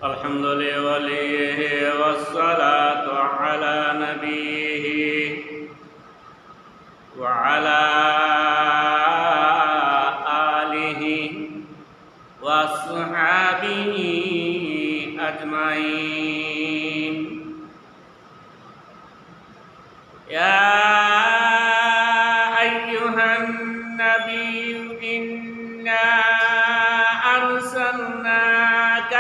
الحمد لوليه والصلاة على نبيه وعلى آله وأصحابه أجمعين. يا أيها النبي إنا أرسلناك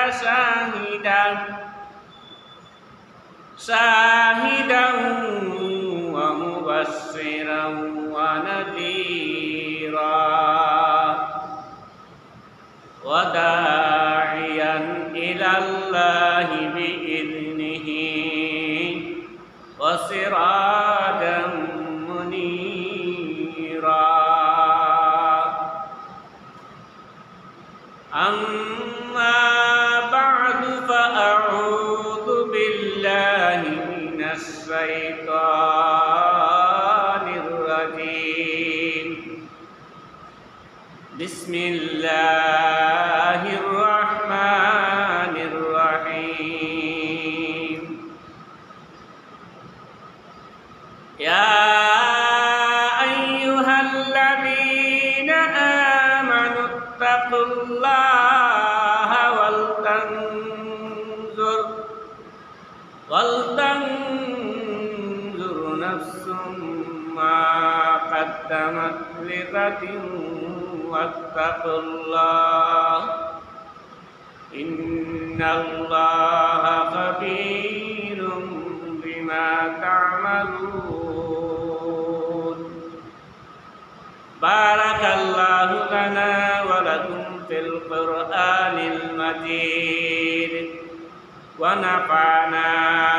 شاهدا ومبشرا ونذيرا وداعيا إلى الله بإذنه وسراجا منيرا. أما بعد فأعوذ بالله من الشيطان الرجيم. بسم الله الرحمن الرحيم. يا أيها الذين آمنوا اتقوا الله ولتنظر نفس ما قدمت لغد واتقوا الله إن الله خبير بما تعملون. بارك الله لنا ولكم في القرآن المجيد ونفعنا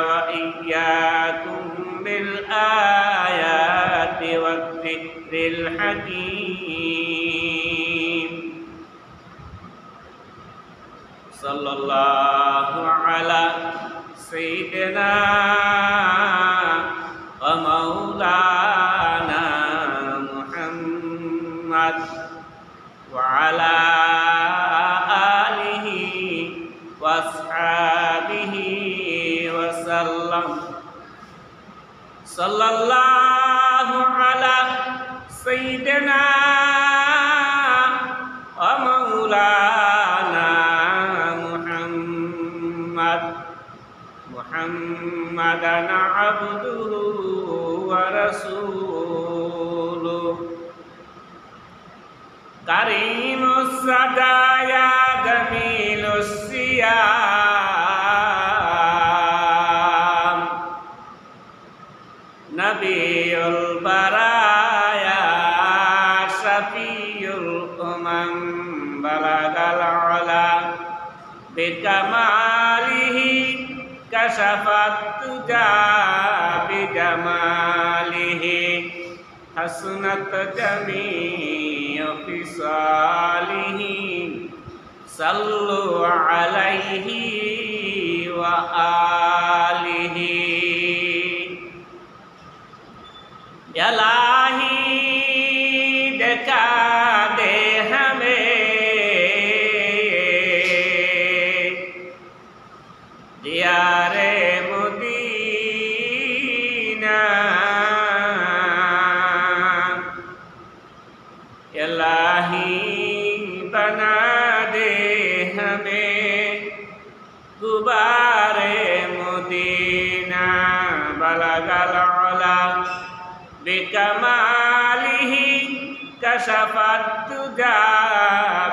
وإياكم بالآيات والذكر الحكيم. صلى الله على سيدنا ومولانا محمد وعلى آله وأصحابه وسلم. صلى الله على سيدنا ومولانا محمدا عبده ورسوله كريم السدايا جميل الصيام نبي البرايا شفيع الأمم بلغ العلا بكماله كشف الدجى بجماله حسنت جميع خصاله. صلوا عليه وآله. इलाही दिखा दे हमें दियारे मदीना. इलाही बना दे हमें गुबारे मदीना. बलगल उला बिकमालिही कशफत दुजा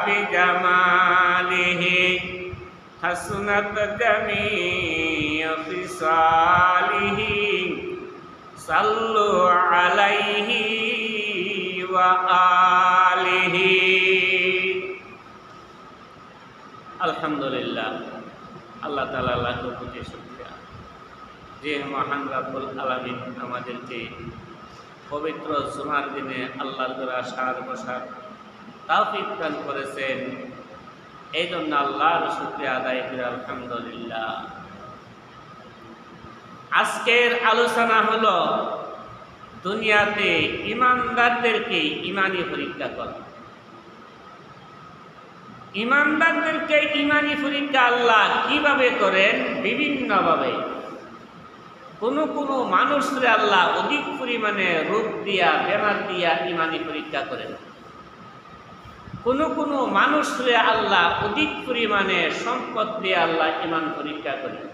बिजमालिही हसनत जमीअ खिसालिही. सल्लु अलैहि व आलिही. আলহামদুলিল্লাহ, আল্লাহ তাআলা লাখো কোটি শুকরিয়া যে মহান রব্বুল আলামিন আমাদেরকে পবিত্র জুমার দিনে আল্লাহর ঘরে আসার বসার তৌফিক দান করেছেন। এই জন্য আল্লাহর শুকরিয়া আদায় করি আলহামদুলিল্লাহ। আজকের আলোচনা হলো দুনিয়াতে ইমানদারদেরকে ইমানি পরীক্ষা করা। ইমানদারদেরকে ইমানি পরীক্ষা আল্লাহ কিভাবে করেন? বিভিন্নভাবে। কোনো মানুষরে আল্লাহ অধিক পরিমাণে রোগ দিয়া, বেমার দিয়া ইমানি পরীক্ষা করেন। কোনো মানুষরে আল্লাহ অধিক পরিমাণে সম্পদ দিয়ে আল্লাহ ইমান পরীক্ষা করেন।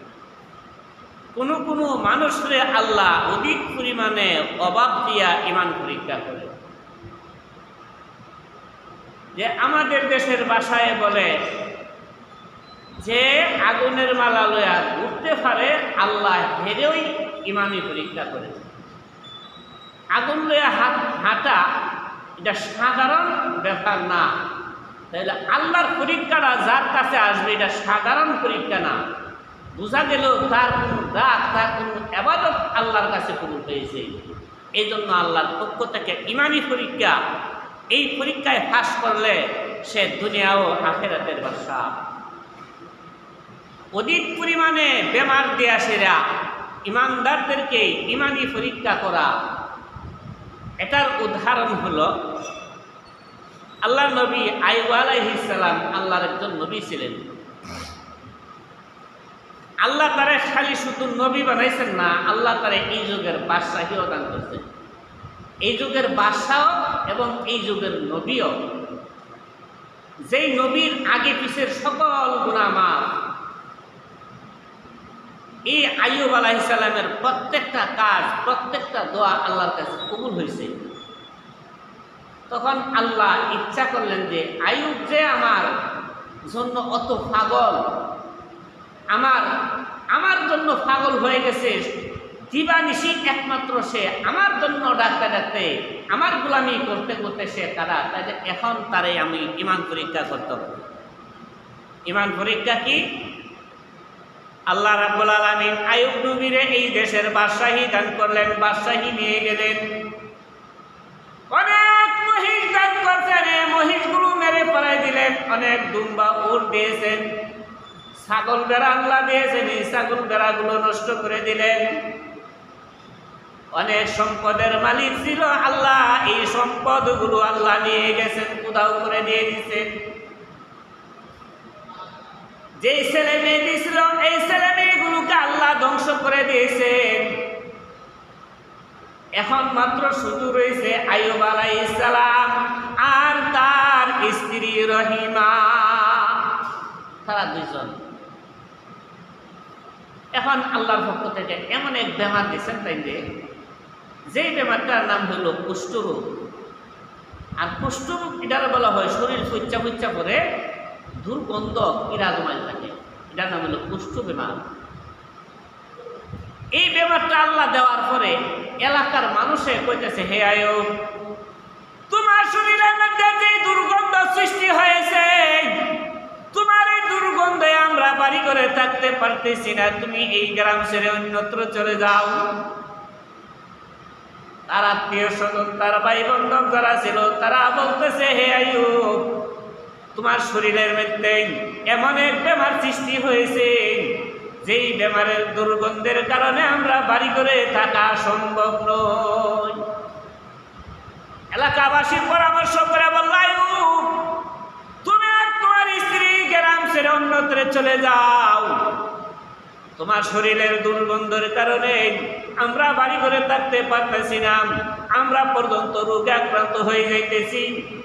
কোনো মানুষরে আল্লাহ অধিক পরিমাণে অভাব দিয়া ইমান পরীক্ষা করেন। যে আমাদের দেশের ভাষায় বলে যে আগুনের মালা লয়া ঘুরতে পারে, আল্লাহ হেরেওই ইমানি পরীক্ষা করে। আগুন লয়া হাঁটা এটা সাধারণ ব্যাপার না। তাহলে আল্লাহর পরীক্ষাটা যার কাছে আসবে এটা সাধারণ পরীক্ষা না। বোঝা গেল তার কোনো দাগ, তার কোনো ইবাদত আল্লাহর কাছে কবুল হয়েছে। এই জন্য আল্লাহর পক্ষ থেকে ইমানি পরীক্ষা, এই পরীক্ষায় পাস করলে সে দুনিয়া ও আখিরাতের বাদশা। অধিক পরিমাণে বেমার দেয়া সেরা ইমানদারদেরকে ইমানি পরীক্ষা করা, এটার উদাহরণ হলো আল্লাহ নবী আইয়ুব আলাইহিস সালাম আল্লাহর একজন নবী ছিলেন। আল্লাহ তারে খালি শুধু নবী বানাইছেন না, আল্লাহ তারে এই যুগের বাদশাহীও দান করছেন। এই যুগের বাদশাহ এবং এই যুগের নবীও। যেই নবীর আগে পিছের সকল গুনাহ মাফ। এই আইয়ুব আলাইহিস সালামের প্রত্যেকটা কাজ, প্রত্যেকটা দোয়া আল্লাহর কাছে কবুল হয়েছে। তখন আল্লাহ ইচ্ছা করলেন যে আইয়ুব যে আমার জন্য অত পাগল, আমার জন্য পাগল হয়ে গেছে, দিবানিশি একমাত্র সে আমার জন্য ডাকতে ডাকতে, আমার গোলামি করতে করতে সে কারা, তাহলে এখন তারে আমি ইমান পরীক্ষা করতে হবে। ইমান পরীক্ষা কি? আল্লাহ রাব্বুল আলামিন আইয়ুব নবীরে এই দেশের বাদশাহী দান করলেন, বাদশাহী নিয়ে গেলেন। অনেক মহিষ দান করছেন, মহিষগুলো মেরে ফেলাই দিলেন। অনেক দুম্বা উট দিয়েছেন, ছাগল বেড়া আল্লাহ দিয়েছেন, এই ছাগল বেড়াগুলো নষ্ট করে দিলেন। অনেক সম্পদের মালিক ছিল আল্লাহ, এই সম্পদগুলো আল্লাহ নিয়ে গেছেন, উধাও করে দিয়ে দিয়েছেন। যে ছেলে মেয়ে দিয়েছিল এই ছেলে মেয়েগুলোকে আল্লাহ ধ্বংস করে দিয়েছেন। এখন মাত্র শুধু রয়েছে আইয়ুব আলাইহিস সালাম আর তার স্ত্রী রহিমা, তারা দুইজন। এখন আল্লাহর পক্ষ থেকে এমন এক বেমার দিয়েছেন তাইলে, যেই বেমারটার নাম হলো কুষ্ঠরোগ। আর কুষ্ঠরোগ এটার বলা হয় শরীর ফুচ্চা ফুচ্চা করে দুর্গন্ধ ইরা জমায় থাকে, এটার নাম হলো কুষ্ঠ বেমার। এই বেমারটা আল্লাহ দেওয়ার পরে এলাকার মানুষে কইতেছে, হে আইয়ুব, তোমার শরীরের মধ্যে যে দুর্গন্ধ সৃষ্টি হয়েছে, তোমার এই দুর্গন্ধে আমরা বাড়ি করে থাকতে পারতেছি না, তুমি এই গ্রাম ছেড়ে অন্যত্র চলে যাও। তার আত্মীয় স্বজন, তার ভাই বান্ধব যারা ছিল তারা বলতেছে, হে আইয়ুব, তোমার শরীরের মধ্যে এমন এক বেমার সৃষ্টি হয়েছে, যেই বেমারের দুর্গন্ধের কারণে আমরা বাড়ি করে থাকা সম্ভব নয়। এলাকাবাসীর পরামর্শ করে বলল, আইয়ুব, তুমি আর তোমার স্ত্রী গ্রাম ছেড়ে অন্যত্র চলে যাও। তোমার শরীরের দুর্গন্ধের কারণে আমরা বাড়ি করে থাকতে পারতেছি না, আমরা পর্যন্ত রোগে আক্রান্ত হয়ে যাইতেছি।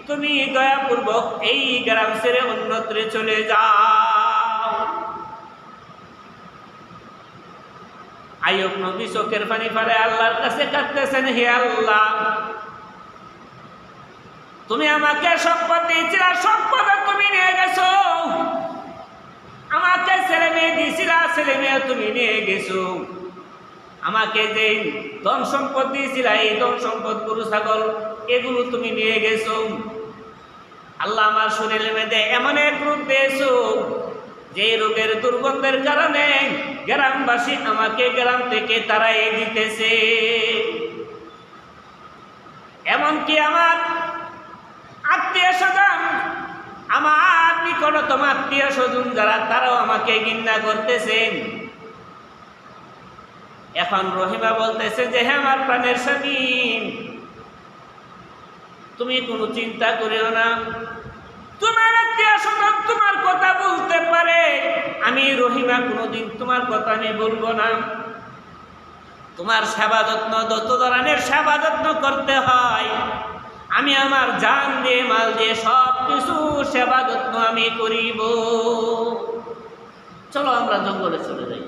তুমি দয়াপূর্বক এই গ্রাম ছেড়ে অন্যত্র চলে যাও। আইয়ুব নবী চোখের পানি ফেলে আল্লাহর কাছে কাঁদতেছেন, হে আল্লাহ, তুমি আমাকে সম্পদ দিয়েছিলা, সম্পদ তুমি নিয়ে গেছো। আমাকে ছেলে মেয়ে দিয়েছিলা, ছেলে মেয়ে তুমি নিয়ে গেছো। আমাকে যে ধন সম্পদ দিয়েছিলা, এই ধন সম্পদ, গরু ছাগল, এগুলো তুমি নিয়ে গেছো। আল্লাহ, আমার শরীরের মধ্যে এমন এক রোগ দিয়েছো, যে রোগের দুর্গন্ধের কারণে গ্রামবাসী আমাকে গ্রাম থেকে তাড়াই দিতেছে। এমনকি আমার আত্মীয় স্বজন, আমার নিকটতম আত্মীয় স্বজন যারা, তারাও আমাকে ঘৃণা করতেছেন। এখন রহিমা বলতেছে যে, হ্যাঁ আমার প্রাণের স্বামী, তুমি কোনো চিন্তা করিও না, তোমার আত্মীয় স্বজন তোমার কথা বলতে পারে, আমি রহিমা কোনোদিন তোমার কথা আমি বলবো না। তোমার সেবা যত্ন যত ধরনের সেবা যত্ন করতে হয় আমি আমার জান দিয়ে মাল দিয়ে সব কিছু সেবা যত্ন আমি করিব। চলো আমরা জঙ্গলে চলে যাই।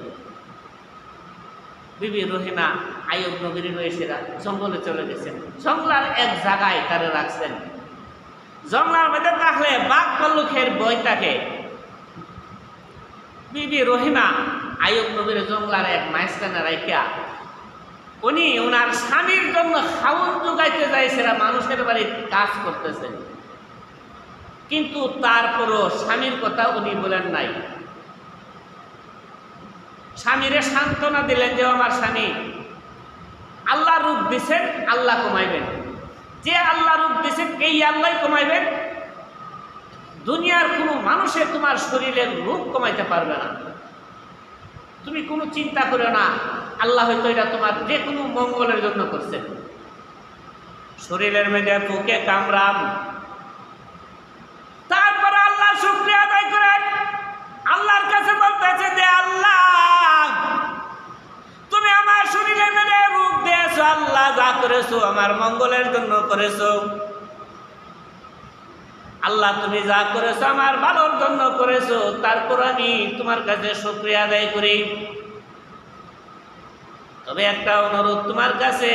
বিবি রহিমা আইয়ুব নবীর রয়েছেরা জঙ্গলে চলে গেছেন। জঙ্গলার এক জায়গায় তারা রাখছেন। জঙ্গলার মধ্যে থাকলে বাঘ ভাল্লুকের ভয় থাকে। বিবি রহিমা আইয়ুব নবীর জঙ্গলার এক মাঝখানে রাখিয়া উনি ওনার স্বামীর জন্য খাওয়ান জোগাইতে যায়, সেরা মানুষের বাড়ির কাজ করতেছেন, কিন্তু তারপরও স্বামীর কথা উনি বলেন নাই। স্বামীরে সান্ত্বনা দিলেন যে আমার স্বামী আল্লাহ রূপ দিছেন, আল্লাহ কমাইবেন, যে আল্লাহ রূপ দিছেন এই আল্লাহ কমাইবেন। দুনিয়ার কোনো মানুষে তোমার শরীরের রূপ কমাইতে পারবে না, তুমি কোনো চিন্তা করো না, আল্লাহ হয়তো এটা তোমার যে কোনো মঙ্গলের জন্য করছেন। শরীরের মধ্যে পোকে কামড়াম, তারপরে আল্লাহ শুকরিয়া আদায় করেন, আল্লাহর কাছে বলতেছে যে আল্লাহ তুমি আমার শরীরের মধ্যে রূপ দিয়েছো, আল্লাহ যা করেছো আমার মঙ্গলের জন্য করেছো। আল্লাহ তুমি যা করেছো আমার ভালোর জন্য করেছো, তারপর আমি তোমার কাছে শুকরিয়া আদায় করি। তবে একটা অনুরোধ তোমার কাছে,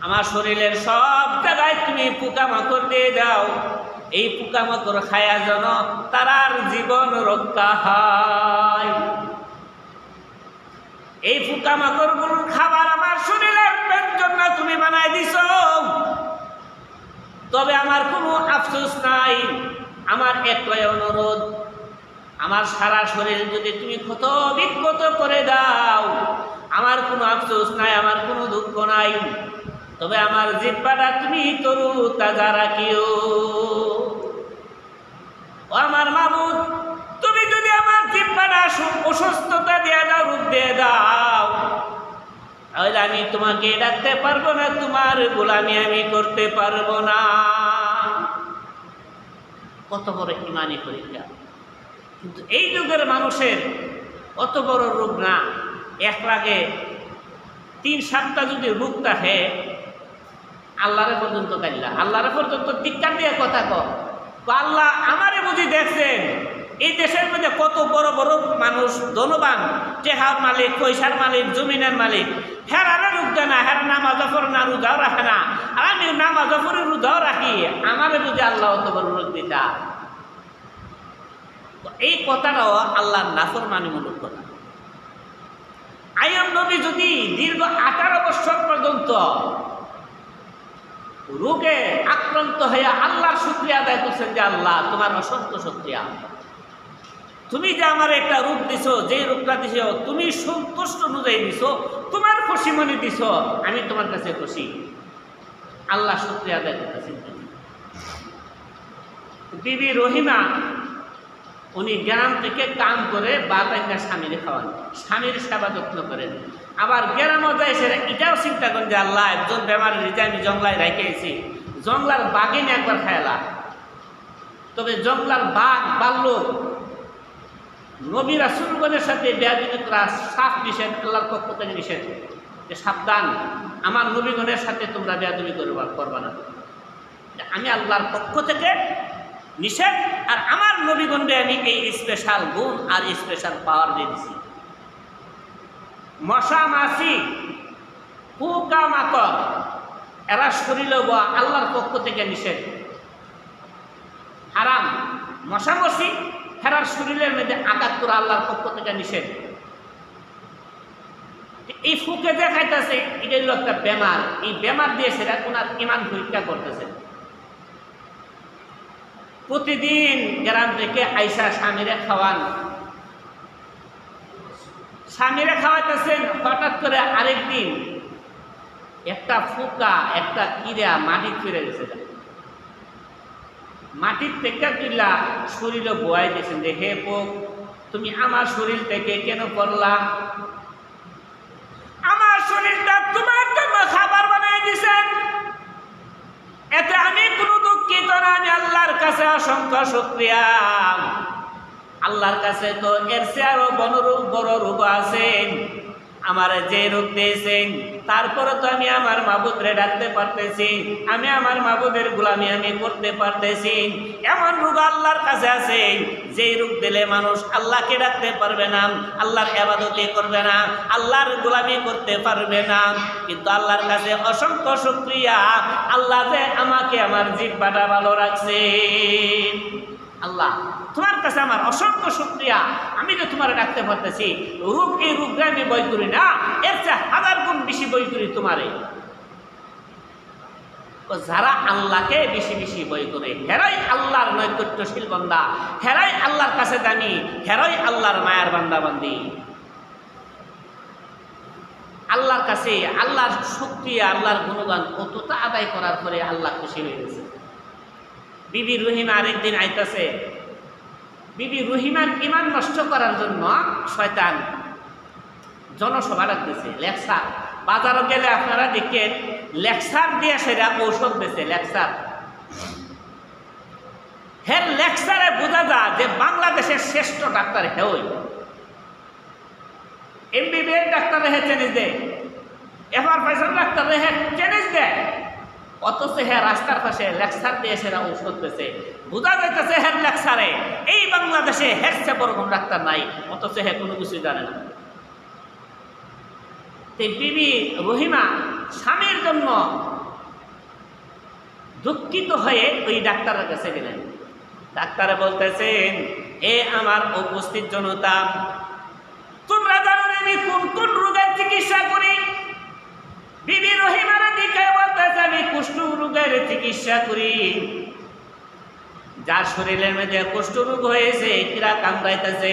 আমার শরীরের সব জায়গায় তুমি পোকামাকড় দিয়ে দাও, এই পোকামাকড় খায়া যেন তারার জীবন রক্ষা হয়। এই পোকামাকড়গুলোর খাবার আমার শরীরের জন্য তুমি বানাই দিছো। তবে আমার কোনো আফসোস নাই, আমার একটাই অনুরোধ, আমার সারা শরীর যদি তুমি ক্ষত বিক্ষত করে দাও আমার কোনো আফসোস নাই, আমার কোনো দুঃখ নাই, তবে আমার জিহ্বাটা তুমি তরু তাজা রাখিও। ও আমার মাবুদ, তুমি যদি আমার জিহ্বাটা অসুস্থতা দিয়ে দাও, রূপ দিয়ে দাও, তাহলে আমি তোমাকে ডাকতে পারবো না, তোমার গোলামি আমি করতে পারবো না। কত বড় ইমানি পরীক্ষা! কিন্তু এই যুগের মানুষের অত বড় রোগ না, এক লাগে 3 সপ্তাহ যদি রোগ থাকে আল্লাহরে পর্যন্ত কাইলা, আল্লাহরে পর্যন্ত টিক্কা দিয়ে কথা কও, আল্লাহ আমারে বুঝি দেখছেন। এই দেশের মধ্যে কত বড় বড় মানুষ, ধনবান, টেহার মালিক, পয়সার মালিক, জমিনের মালিক, হেরারে রোগ দেয় না, হেরা নামাজ পড়ে না, রোজাও রাখে না, আর আমি নামাজ পড়ে রোজাও রাখি, আমারে বুঝি আল্লাহ অত বড় রোগ দিতা। এই কথাটাও আল্লাহর নাফরমানিমূলক কথা। আইয়ুব নবী যদি দীর্ঘ 18 বছর পর্যন্ত রোগে আক্রান্ত হয়ে আল্লাহর শুকরিয়া আদায় করছেন যে আল্লাহ তোমার অসংখ্য শুকরিয়া, তুমি যে আমার একটা রূপ দিছো, যে রূপটা দিছো তুমি সন্তুষ্ট অনুযায়ী দিছো, তোমার খুশি মনে দিছো, আমি তোমার কাছে খুশি, আল্লাহ শুকরিয়া আদায় করতেছেন। বিবি রহিমা উনি গ্রাম থেকে কাম করে বাতাইনা স্বামীর খাওয়ান, স্বামীর সেবা যত্ন করেন। আবার গ্রামও যায় সেটা এটাও চিন্তা করেন যে আল্লাহ একজন বেমারের রিজা আমি জঙ্গলায় রেখেছি, জঙ্গলার বাঘে নিয়ে একবার খায়লা। তবে জঙ্গলার বাঘ ভাল্লুক নবী রাসূলগণের সাথে বেয়াদবি করা সাফ নিষেধ, আল্লাহর পক্ষ থেকে নিষেধ যে সাবধান, আমার নবীগণের সাথে তোমরা বেয়াদবি করবা না, আমি আল্লাহর পক্ষ থেকে নিষেধ। আর আমার নবীগণকে আমি এই স্পেশাল গুণ আর স্পেশাল পাওয়ার দিয়ে দিছি। মশা মাছি পোকা মাকড় এরা শরীরে বা আল্লাহর পক্ষ থেকে নিষেধ, হারাম। মশা মাছি হেরার শরীরের মধ্যে আঘাত করা আল্লাহর পক্ষ থেকে নিষেধ। এই ফুকে দেখাইতেছে এটা হলো একটা বেমার, এই বেমার দিয়ে সেটা ওনার ইমান পরীক্ষা করতেছে। প্রতিদিন গ্রাম থেকে আইসা স্বামীরে খাওয়ান, স্বামীরে খাওয়াইতেছেন। হঠাৎ করে আরেকদিন একটা ফুকা, একটা কিরা মাটি ফিরে গেছে, মাটির থেকে তুলা শরীরে বয়াই দিয়েছেন যে হে পোক তুমি আমার শরীর থেকে কেন করলা, আমার শরীরটা তোমার জন্য খাবার বানাই দিছেন, এতে আমি কোনো দুঃখিত না। আমি আল্লাহর কাছে অসংখ্য শুকরিয়া। আল্লাহর কাছে তো এর চেয়ে আরো বড় রোগ আছে। আমার যে রোগ দিয়েছেন তারপরে তো আমি আমার মাবুদরে ডাকতে পারতেছি, আমি আমার মাবুদের গোলামি আমি করতে পারতেছি। এমন রোগ আল্লাহর কাছে আছে যে রোগ দিলে মানুষ আল্লাহকে ডাকতে পারবে না, আল্লাহর ইবাদত করবে না, আল্লাহর গোলামি করতে পারবে না। কিন্তু আল্লাহর কাছে অসংখ্য শুকরিয়া, আল্লাহ যে আমাকে আমার জিহ্বাটা ভালো রাখছে। আল্লাহ তোমার কাছে আমার অসংখ্য শুকরিয়া, আমি যে তোমার ডাকতে পারতেছি। রূপ এই রূপে আমি বই করি না, এর চেয়ে 1000 গুণ বেশি বই করি তোমারে। যারা আল্লাহকে বেশি বেশি বই করে হেরাই আল্লাহর নৈকট্যশীল বান্দা, হেরাই আল্লাহর কাছে দামি, হেরাই আল্লাহর মায়ার বান্দা বান্দি। আল্লাহর কাছে আল্লাহর শুকরিয়া, আল্লাহর গুণগান কতটা আদায় করার পরে আল্লাহ খুশি হয়ে গেছে। বিবি রহিমা আরেকদিন আইতাছে, বিবি রহিমার ইমান নষ্ট করার জন্য শয়তান জনসভা ডাকতেছে, লেকচার। বাজারে গেলে আপনারা দেখেন লেকচার দিয়ে সেটা ঔষধ বেছে, লেকচার। হ্যাঁ, লেকচারে বোঝা যায় যে বাংলাদেশের শ্রেষ্ঠ ডাক্তার হেই। এমবিবিএস ডাক্তার হে চেনিস দেয়, এফআর ফাইসাল ডাক্তার হে চেনিস দেয়, অথচ হ্যাঁ রাস্তার পাশে লেকচার দিয়ে সেরা ঔষধ পেয়েছে। বোঝা যাইতেছে হ্যাঁ লেকচারে এই বাংলাদেশে হের চেয়ে বড় কোনো ডাক্তার নাই, অথচ হ্যাঁ কোনো কিছুই জানে না। বিবি রহিমা স্বামীর জন্য দুঃখিত হয়ে ওই ডাক্তারের কাছে গেলেন। ডাক্তারে বলতেছেন, এ আমার উপস্থিত জনতা, তোমরা জানো আমি কোন কোন রোগের চিকিৎসা করি? বিবি রহিমার দিকে বলতেছে, আমি কুষ্ঠ রোগের চিকিৎসা করি। যার শরীরের মধ্যে কুষ্ঠ রোগ হয়েছে, কিরা কামড়াইতেছে,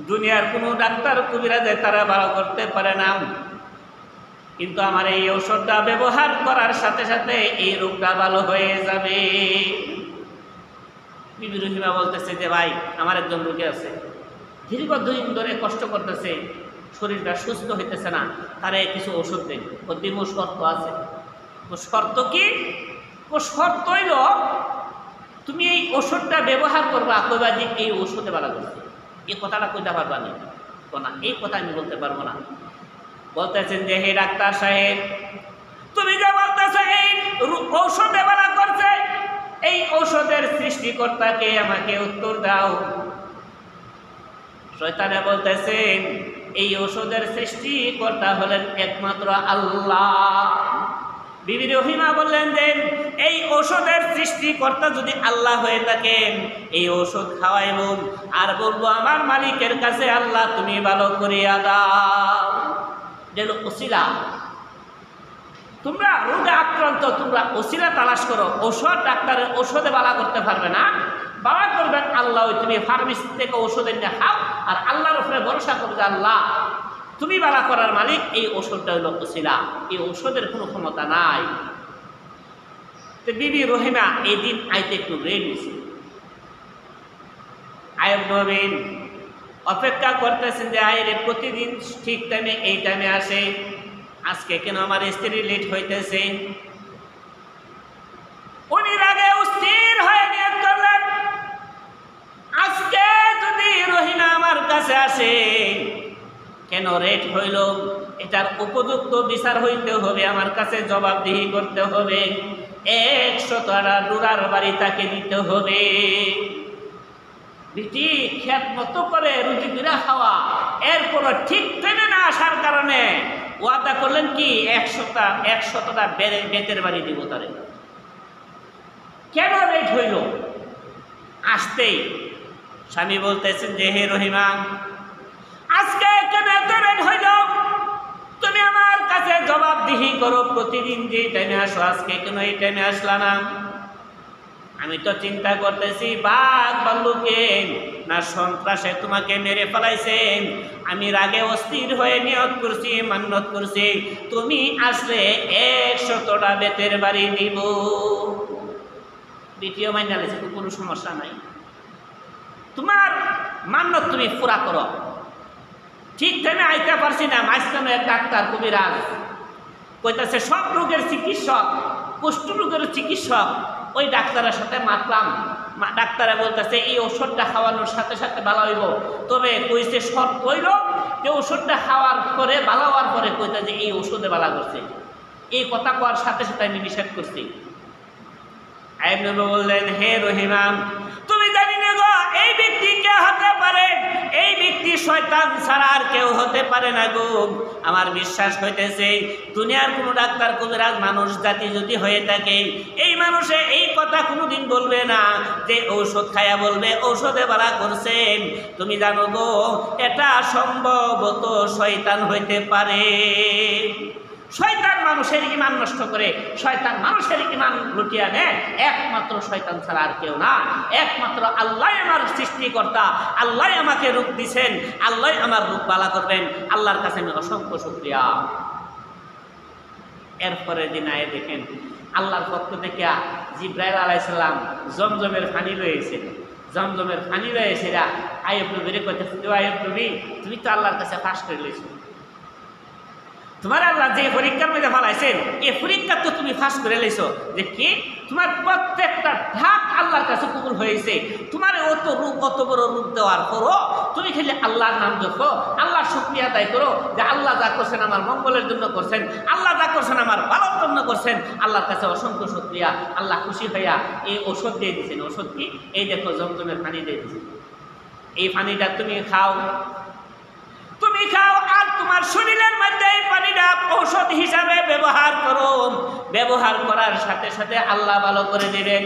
দুনিয়ার কোনো ডাক্তার কবিরাজে তারা ভালো করতে পারে না, কিন্তু আমার এই ঔষধটা ব্যবহার করার সাথে সাথে এই রোগটা ভালো হয়ে যাবে। বিবি রহিমা বলতেছে যে ভাই, আমার একজন রোগী আছে, দীর্ঘদিন ধরে কষ্ট করতেছে, শরীরটা সুস্থ হইতেছে না, তারে কিছু ওষুধ দেন। ও দিন শর্ত আছে। ও শর্ত কি? ও শর্ত হইল তুমি এই ওষুধটা ব্যবহার করবা, কইবা যে এই ওষুধে ভালো করছে। এই কথাটা কইতে পারবা না? এই কথা আমি বলতে পারবো না। বলতেছেন যে হে ডাক্তার সাহেব, তুমি যে বলতেছ এই ঔষধে ভালো করছে, এই ঔষধের সৃষ্টিকর্তাকে আমাকে উত্তর দাও। শয়তানে বলতেছেন, এই ঔষধের সৃষ্টিকর্তা হলেন একমাত্র আল্লাহ। বিবি রহিমা বললেন যে এই ঔষধের সৃষ্টিকর্তা যদি আল্লাহ হয়ে থাকেন, এই ঔষধ খাওয়াইব আর বলবো আমার মালিকের কাছে, আল্লাহ তুমি ভালো করিয়া দাও। যেন ওসিলা, তোমরা রোগে আক্রান্ত, তোমরা ওসিলা তালাশ করো। ঔষধ ডাক্তারের ঔষধে ভালো করতে পারবে না, ভালো করবেন আল্লাহ। তুমি ফার্মেসি থেকে ওষুধ এনে খাও আর আল্লাহর উপরে ভরসা করবে, আল্লাহ তুমি ভালো করার মালিক। এই ওষুধটা হইল ওসিলা, এই ওষুধের কোনো ক্ষমতা নাই। তো বিবি রহিমা এই দিন আইতে একটু রেড হয়েছে। আয়ব নবীন অপেক্ষা করতেছেন যে আয়ের প্রতিদিন ঠিক টাইমে এই টাইমে আসে, আজকে কেন আমার স্ত্রী লেট হইতেছে? উনি রাগে অস্থির হয়ে নিয়ত করলেন, আজকে যদি রহিমা আমার কাছে আসে, কেন রেট হইল, এটার উপযুক্ত বিচার হইতে হবে, আমার কাছে জবাবদিহি করতে হবে, 100টা ডোরার বাড়ি তাকে দিতে হবে। বিটি খেত মতো করে রুটি করে খাওয়া, এরপর ঠিক টাইমে না আসার কারণে ওয়াদা করলেন কি 100টা বেতের বাড়ি দিব তারে। কেন রেট হইল? আসতেই স্বামী বলতেছেন যে হে রহিমা, আজকে কেন এত রেট হইল? তুমি আমার কাছে জবাবদিহি করো, প্রতিদিন যে টাইমে আসো, আজকে কেন এই টাইমে আসলা না? আমি তো চিন্তা করতেছি বাঘ ভাল্লুকে না সন্ত্রাসে তোমাকে মেরে ফেলাইছেন। আমি রাগে অস্থির হয়ে নিয়ত করছি, মান্যত করছি, তুমি আসলে 100টা বেতের বাড়ি দিব। দ্বিতীয় মাইনা লেছে, কোনো সমস্যা নাই, তোমার মান্যত তুমি পুরা করো। ঠিক টাইমে আইতে পারছি না, মাঝখানে এক ডাক্তার কবিরাজ কইতাছে সব রোগের চিকিৎসক, কুষ্ঠ রোগের চিকিৎসক ওই ডাক্তারের সাথে মাতলাম, ডাক্তারে বলতেছে এই ওষুধটা খাওয়ানোর সাথে সাথে ভালো হইব, তবে কইছে শর্ত হইল যে ওষুধটা খাওয়ার পরে ভালো হওয়ার পরে কইতে যে এই ওষুধে ভালো করছে। এই কথা কওয়ার সাথে সাথে আমি নিষেধ করছি। আইব নবী বললেন, হে রহিমা, তুমি জানি না গো এই ব্যক্তি কে হতে পারে, এই ব্যক্তি শয়তান ছাড়া আর কেউ হতে পারে না গো। আমার বিশ্বাস হইতেছে দুনিয়ার কোনো ডাক্তার কবিরাজ মানুষ জাতি যদি হয়ে থাকে, এই মানুষে এই কথা কোনোদিন বলবে না যে ঔষধ খায়া বলবে ঔষধে বালা করছেন। তুমি জানো গো এটা সম্ভবত শয়তান হইতে পারে। শয়তান মানুষের ইমান নষ্ট করে, শয়তান মানুষের ইমান লুটিয়ে নেয়, একমাত্র শয়তান ছাড়া আর কেউ না। একমাত্র আল্লাহ আমার সৃষ্টিকর্তা, আল্লাহ আমাকে রূপ দিছেন, আল্লাহ আমার রূপ বালা করবেন। আল্লাহর কাছে আমি অসংখ্য শুকরিয়া। এরপরের দিন আয়ে দেখেন আল্লাহর পক্ষ থেকে জিব্রাইল আলাইহিস সালাম জমজমের পানি রয়েছে, জমজমের পানি রয়েছে, আইয়ুব নবীরে কইতেছে, আইয়ুব নবী তুমি তো আল্লাহর কাছে পাস করে লইছো, তোমার আল্লাহ যে পরীক্ষার মধ্যে ফেলাইছেন এই পরীক্ষা তো তুমি ফাঁস করে লইছো, যে কি তোমার প্রত্যেকটা ঢাক আল্লাহর কাছে কবুল হয়েছে। তোমার অত রূপ, অত বড় রূপ দেওয়ার পরও তুমি খালি আল্লাহর নাম জপো, আল্লাহর শুকরিয়া আদায় করো যে আল্লাহ যা করছেন আমার মঙ্গলের জন্য করছেন, আল্লাহ যা করছেন আমার ভালোর জন্য করছেন। আল্লাহর কাছে অসংখ্য শুকরিয়া। আল্লাহ খুশি হইয়া এই ওষুধ দিয়ে দিয়েছেন। ওষুধ কি? এই দেখো জমজমের পানি দিয়ে দিয়েছেন। এই পানিটা তুমি খাও, তুমি খাও, আর তোমার শরীরের মধ্যে এই পানিটা ঔষধ হিসাবে ব্যবহার করো। ব্যবহার করার সাথে সাথে আল্লাহ ভালো করে দিবেন।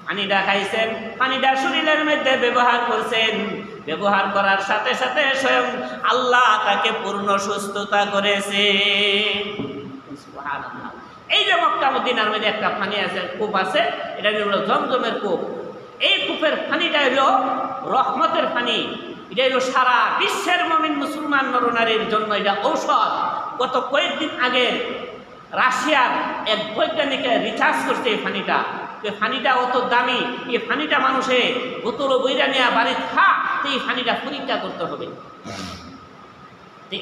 পানিটা খাইছেন, পানিটা শরীরের মধ্যে ব্যবহার করছেন, ব্যবহার করার সাথে সাথে স্বয়ং আল্লাহ তাকে পূর্ণ সুস্থতা করেছে। সুবহানাল্লাহ। এই যে মক্কা মদিনার মধ্যে একটা পানি আছে, কূপ আছে, এটা হলো জমজমের কূপ। এই কূপের পানিটা হলো রহমতের পানি। এটা হলো সারা বিশ্বের মুমিন মুসলমান নরনারীর জন্য এটা ঔষধ। গত কয়েকদিন আগে রাশিয়ার এক বৈজ্ঞানিকে রিসার্চ করছে এই পানিটা। এই পানিটা অত দামি, এই পানিটা মানুষে বোতল বইরা নিয়ে বাড়ি খা, তো এই পানিটা পরীক্ষা করতে হবে।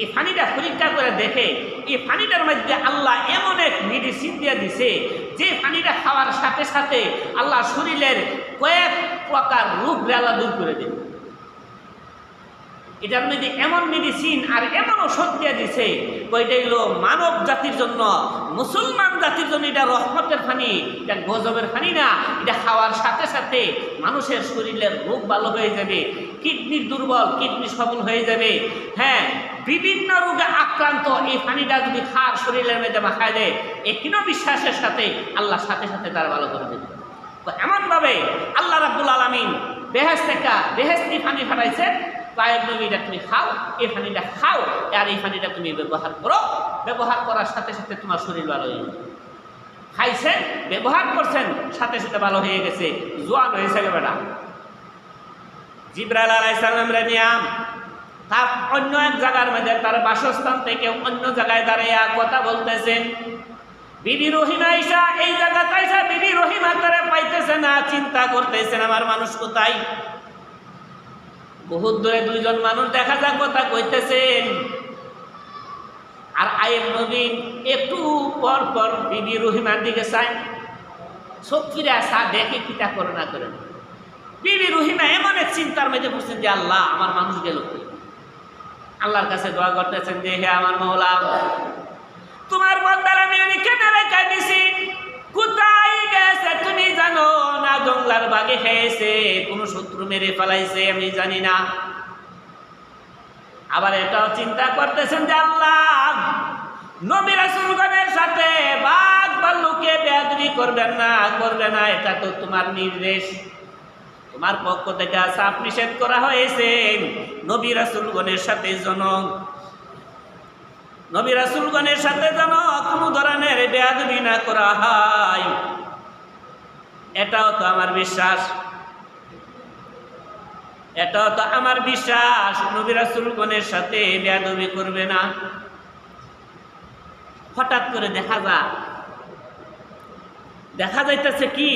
এই পানিটা পরীক্ষা করে দেখে এই পানিটার মধ্যে আল্লাহ এমন এক মেডিসিন দিয়ে দিছে যে পানিটা খাওয়ার সাথে সাথে আল্লাহ শরীরের কয়েক প্রকার রোগ জ্বালা দূর করে দেবে। এটার মধ্যে এমন মেডিসিন আর এমন ওষুধ দিয়ে দিছে, ওইটা হলো মানব জাতির জন্য, মুসলমান জাতির জন্য এটা রহমতের পানি, এটা গজবের পানি না। এটা খাওয়ার সাথে সাথে মানুষের শরীরের রোগ ভালো হয়ে যাবে, কিডনির দুর্বল কিডনি সবল হয়ে যাবে। হ্যাঁ, বিভিন্ন রোগে আক্রান্ত এই পানিটা যদি খার শরীরের মধ্যে মাখায় দেয়, একটিও বিশ্বাসের সাথে আল্লাহ সাথে সাথে তার ভালো করে দেবে। তো এমনভাবে আল্লাহ রাব্বুল আলামিন বেহেশত থেকে বেহেশতি পানি ফাটাইছে। আইয়ুব নবী এটা তুমি খাও, এই পানিটা খাও, আর এই পানিটা তুমি ব্যবহার করো। ব্যবহার করার সাথে সাথে তোমার শরীর ভালো হয়ে যাবে। খাইছেন, ব্যবহার করছেন, সাথে সাথে ভালো হয়ে গেছে, জোয়ান হয়েছে বেটা। জিবরাইল আলাইহিস সালামের নিয়াম তার অন্য এক জায়গার মধ্যে তার বাসস্থান থেকে অন্য জায়গায় দাঁড়িয়ে কথা বলতেছেন। বিবি রহিমা আয়েশা এই জায়গাতে আয়েশা বিবি রহিমা তারে পাইতেছে না, চিন্তা করতেছেন আমার মানুষ কোথায়। বহুত দূরে দুইজন মানুষ দেখা যায় কথা কইতেছেন। আর আইয়ুব নবী একটু পর পর বিবি রহিমার দিকে চায়, চোখ ফিরে আসা দেখে কিতা করে না করেন। বিবি রহিমা এমন এক চিন্তার মধ্যে পড়ছেন যে আল্লাহ আমার মানুষ গেল। আল্লাহর কাছে দোয়া করতেছেন যে হে আমার মাওলা, তোমার বান্দার আমি কেন রেখে দিছি, কোথায় গেছে তুমি জানো না, জঙ্গলার বাগে খেয়েছে, কোন শত্রু মেরে ফেলাইছে আমি জানি না। আবার এটাও চিন্তা করতেছেন যে আল্লাহ নবী রাসূলগণের সাথে বাঘ ভাল্লুকে বেয়াদবি করবেন না, করবে না, এটা তো তোমার নির্দেশ, তোমার পক্ষ থেকে সাফ নিষেধ করা হয়েছে নবী রাসূলগণের সাথে নবী রাসূলগণের সাথে যেন কোনো ধরনের বেয়াদবি না করা হয়। এটাও তো আমার বিশ্বাস, এটাও তো আমার বিশ্বাস নবী রাসূলগণের সাথে বেয়াদবি করবে না। হঠাৎ করে দেখা যাইতেছে কি